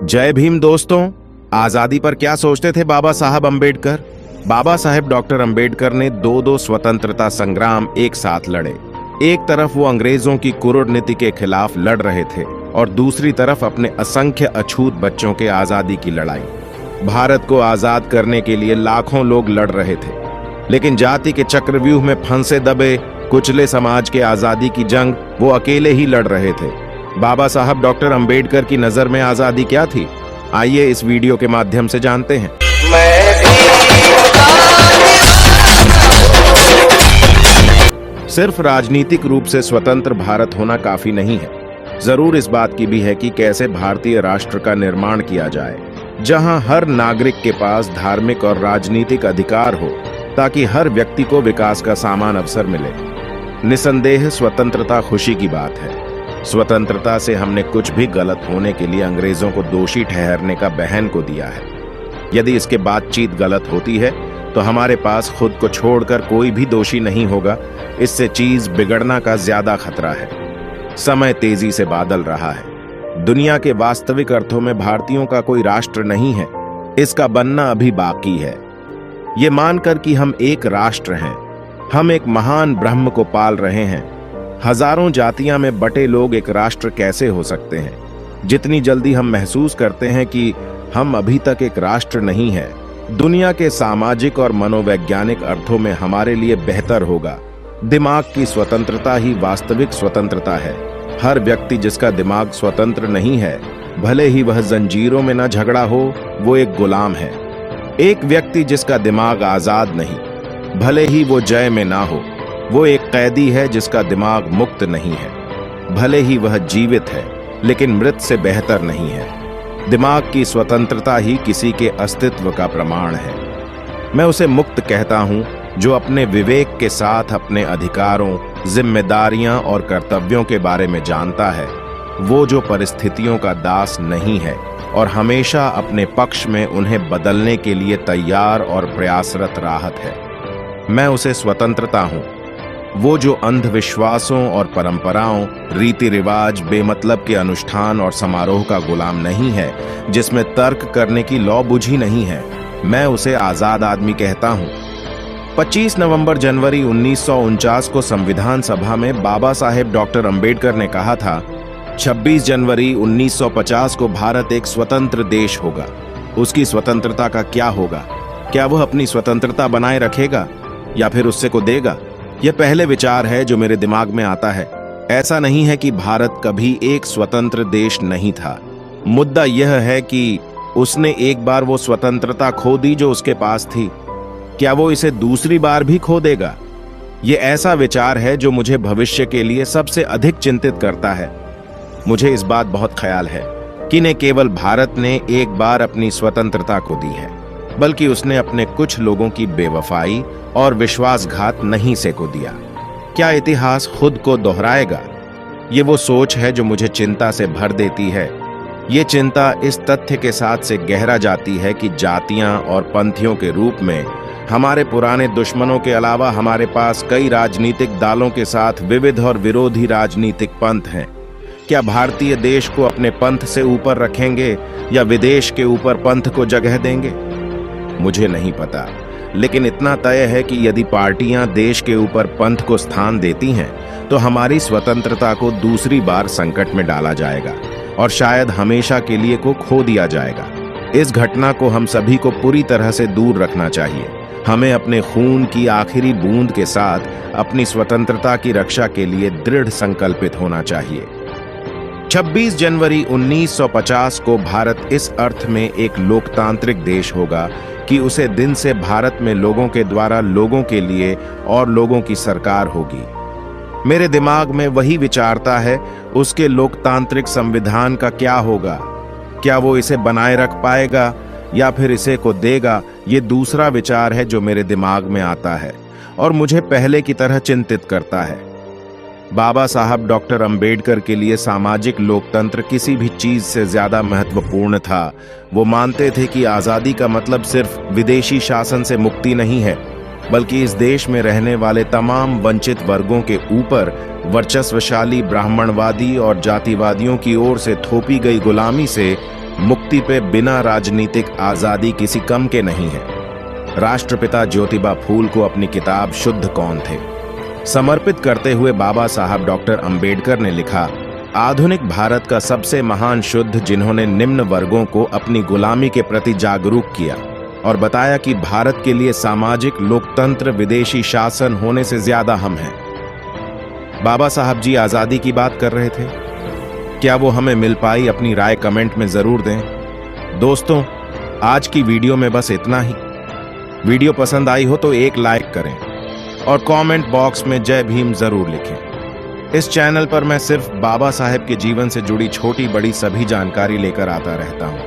जय भीम दोस्तों। आजादी पर क्या सोचते थे बाबा साहब अंबेडकर? बाबा साहेब डॉक्टर अंबेडकर ने दो स्वतंत्रता संग्राम एक साथ लड़े। एक तरफ वो अंग्रेजों की कुरूर के खिलाफ लड़ रहे थे और दूसरी तरफ अपने असंख्य अछूत बच्चों के आजादी की लड़ाई। भारत को आजाद करने के लिए लाखों लोग लड़ रहे थे, लेकिन जाति के चक्रव्यूह में फंसे दबे कुचले समाज के आजादी की जंग वो अकेले ही लड़ रहे थे। बाबा साहब डॉक्टर अंबेडकर की नजर में आजादी क्या थी? आइए इस वीडियो के माध्यम से जानते हैं। सिर्फ राजनीतिक रूप से स्वतंत्र भारत होना काफी नहीं है। जरूर इस बात की भी है कि कैसे भारतीय राष्ट्र का निर्माण किया जाए, जहां हर नागरिक के पास धार्मिक और राजनीतिक अधिकार हो, ताकि हर व्यक्ति को विकास का समान अवसर मिले। निसंदेह स्वतंत्रता खुशी की बात है। स्वतंत्रता से हमने कुछ भी गलत होने के लिए अंग्रेजों को दोषी ठहरने का बहन को दिया है। यदि इसके बातचीत गलत होती है तो हमारे पास खुद को छोड़कर कोई भी दोषी नहीं होगा। इससे चीज बिगड़ना का ज्यादा खतरा है। समय तेजी से बदल रहा है। दुनिया के वास्तविक अर्थों में भारतीयों का कोई राष्ट्र नहीं है। इसका बनना अभी बाकी है। ये मानकर कि हम एक राष्ट्र हैं, हम एक महान ब्रह्म को पाल रहे हैं। हजारों जातियां में बटे लोग एक राष्ट्र कैसे हो सकते हैं? जितनी जल्दी हम महसूस करते हैं कि हम अभी तक एक राष्ट्र नहीं है, दुनिया के सामाजिक और मनोवैज्ञानिक अर्थों में हमारे लिए बेहतर होगा। दिमाग की स्वतंत्रता ही वास्तविक स्वतंत्रता है। हर व्यक्ति जिसका दिमाग स्वतंत्र नहीं है, भले ही वह जंजीरों में न झगड़ा हो, वो एक गुलाम है। एक व्यक्ति जिसका दिमाग आजाद नहीं, भले ही वो जय में ना हो, वो एक कैदी है जिसका दिमाग मुक्त नहीं है। भले ही वह जीवित है, लेकिन मृत से बेहतर नहीं है। दिमाग की स्वतंत्रता ही किसी के अस्तित्व का प्रमाण है। मैं उसे मुक्त कहता हूं जो अपने विवेक के साथ अपने अधिकारों, जिम्मेदारियां और कर्तव्यों के बारे में जानता है। वो जो परिस्थितियों का दास नहीं है और हमेशा अपने पक्ष में उन्हें बदलने के लिए तैयार और प्रयासरत राहत है। मैं उसे स्वतंत्रता हूं। वो जो अंधविश्वासों और परंपराओं, रीति रिवाज, बेमतलब के अनुष्ठान और समारोह का गुलाम नहीं है, जिसमें तर्क करने की लौ बुझी नहीं है। मैं उसे आजाद आदमी कहता हूं। 25 नवंबर जनवरी 1949 को संविधान सभा में बाबा साहेब डॉक्टर अंबेडकर ने कहा था, 26 जनवरी 1950 को भारत एक स्वतंत्र देश होगा। उसकी स्वतंत्रता का क्या होगा? क्या वह अपनी स्वतंत्रता बनाए रखेगा या फिर उससे को देगा? यह पहले विचार है जो मेरे दिमाग में आता है। ऐसा नहीं है कि भारत कभी एक स्वतंत्र देश नहीं था। मुद्दा यह है कि उसने एक बार वो स्वतंत्रता खो दी जो उसके पास थी। क्या वो इसे दूसरी बार भी खो देगा? यह ऐसा विचार है जो मुझे भविष्य के लिए सबसे अधिक चिंतित करता है। मुझे इस बात बहुत ख्याल है कि न केवल भारत ने एक बार अपनी स्वतंत्रता को दी है, बल्कि उसने अपने कुछ लोगों की बेवफाई और विश्वासघात नहीं से को दिया। क्या इतिहास खुद को दोहराएगा? ये वो सोच है जो मुझे चिंता से भर देती है। ये चिंता इस तथ्य के साथ से गहरा जाती है कि जातियां और पंथियों के रूप में हमारे पुराने दुश्मनों के अलावा हमारे पास कई राजनीतिक दलों के साथ विविध और विरोधी राजनीतिक पंथ हैं। क्या भारतीय देश को अपने पंथ से ऊपर रखेंगे या विदेश के ऊपर पंथ को जगह देंगे? मुझे नहीं पता, लेकिन इतना तय है कि यदि पार्टियां देश के ऊपर पंथ को स्थान देती हैं तो हमारी स्वतंत्रता को दूसरी बार संकट में डाला जाएगा और शायद हमेशा के लिए को खो दिया जाएगा। इस घटना को हम सभी को पूरी तरह से दूर रखना चाहिए। हमें अपने खून की आखिरी बूंद के साथ अपनी स्वतंत्रता की रक्षा के लिए दृढ़ संकल्पित होना चाहिए। 26 जनवरी 1950 को भारत इस अर्थ में एक लोकतांत्रिक देश होगा कि उसे दिन से भारत में लोगों के द्वारा लोगों के लिए और लोगों की सरकार होगी। मेरे दिमाग में वही विचारता है, उसके लोकतांत्रिक संविधान का क्या होगा? क्या वो इसे बनाए रख पाएगा या फिर इसे को देगा? ये दूसरा विचार है जो मेरे दिमाग में आता है और मुझे पहले की तरह चिंतित करता है। बाबा साहब डॉक्टर अंबेडकर के लिए सामाजिक लोकतंत्र किसी भी चीज से ज्यादा महत्वपूर्ण था। वो मानते थे कि आजादी का मतलब सिर्फ विदेशी शासन से मुक्ति नहीं है, बल्कि इस देश में रहने वाले तमाम वंचित वर्गों के ऊपर वर्चस्वशाली ब्राह्मणवादी और जातिवादियों की ओर से थोपी गई गुलामी से मुक्ति पे बिना राजनीतिक आजादी किसी कम के नहीं है। राष्ट्रपिता ज्योतिबा फूल को अपनी किताब शुद्ध कौन थे समर्पित करते हुए बाबा साहब डॉक्टर अंबेडकर ने लिखा, आधुनिक भारत का सबसे महान शुद्ध जिन्होंने निम्न वर्गों को अपनी गुलामी के प्रति जागरूक किया और बताया कि भारत के लिए सामाजिक लोकतंत्र विदेशी शासन होने से ज्यादा अहम है। बाबा साहब जी आजादी की बात कर रहे थे। क्या वो हमें मिल पाई? अपनी राय कमेंट में जरूर दें। दोस्तों, आज की वीडियो में बस इतना ही। वीडियो पसंद आई हो तो एक लाइक करें और कमेंट बॉक्स में जय भीम जरूर लिखें। इस चैनल पर मैं सिर्फ बाबा साहब के जीवन से जुड़ी छोटी बड़ी सभी जानकारी लेकर आता रहता हूं।